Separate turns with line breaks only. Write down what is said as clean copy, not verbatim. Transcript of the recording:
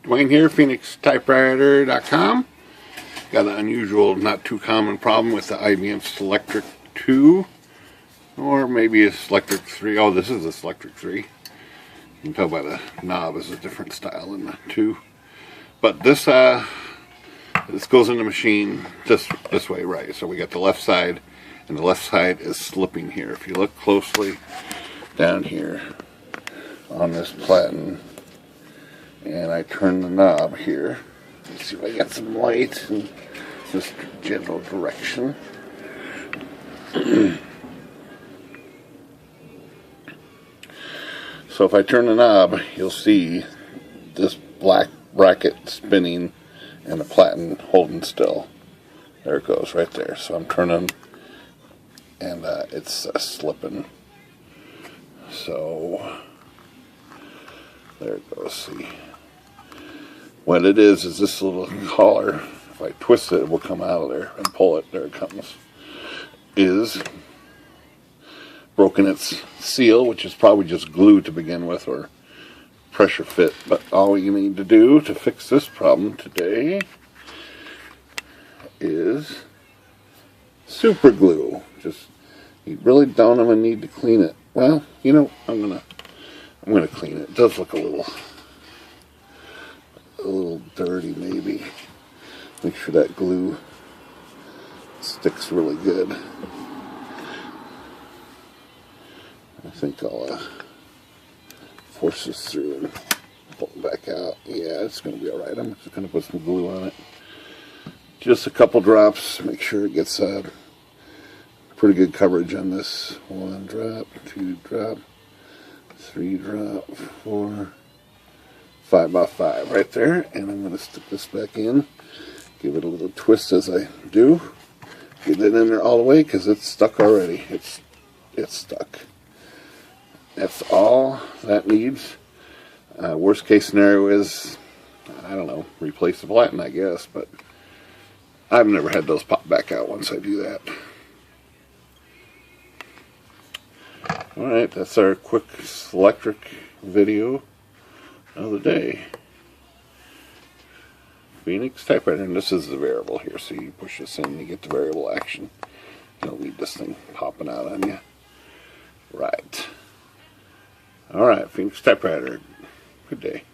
Dwayne here, PhoenixTypewriter.com. Got an unusual, not too common problem with the IBM Selectric 2. Or maybe a Selectric 3. Oh, this is a Selectric 3. You can tell by the knob is a different style than the 2. But this goes in the machine this way, right? So we got the left side, and the left side is slipping here. If you look closely down here on this Platen, and I turn the knob here. Let's see if I get some light in this general direction. So if I turn the knob, you'll see this black bracket spinning and the Platen holding still. There it goes right there. So I'm turning and it's slipping. So there it goes. See, what it is this little collar. If I twist it, it will come out of there and pull it. There it comes. Is broken its seal, which is probably just glue to begin with, or pressure fit. But all you need to do to fix this problem today is super glue. Just, you really don't even need to clean it. Well, you know, I'm gonna clean it. It does look a little dirty, maybe. Make sure that glue sticks really good. I think I'll force this through and pull it back out. Yeah, it's going to be alright. I'm just going to put some glue on it. Just a couple drops. Make sure it gets pretty good coverage on this. 1 drop, 2 drop, 3 drop, 4, 5, about 5 right there. And I'm going to stick this back in. Give it a little twist as I do. Get it in there all the way because it's stuck already. It's stuck. That's all that needs. Worst case scenario is, I don't know, replace the Platen, I guess, but I've never had those pop back out once I do that. Alright, that's our quick Selectric video of the day. Phoenix Typewriter, and this is the variable here, so you push this in and you get the variable action. You don't need this thing popping out on you. Right. Alright, Phoenix Typewriter. Good day.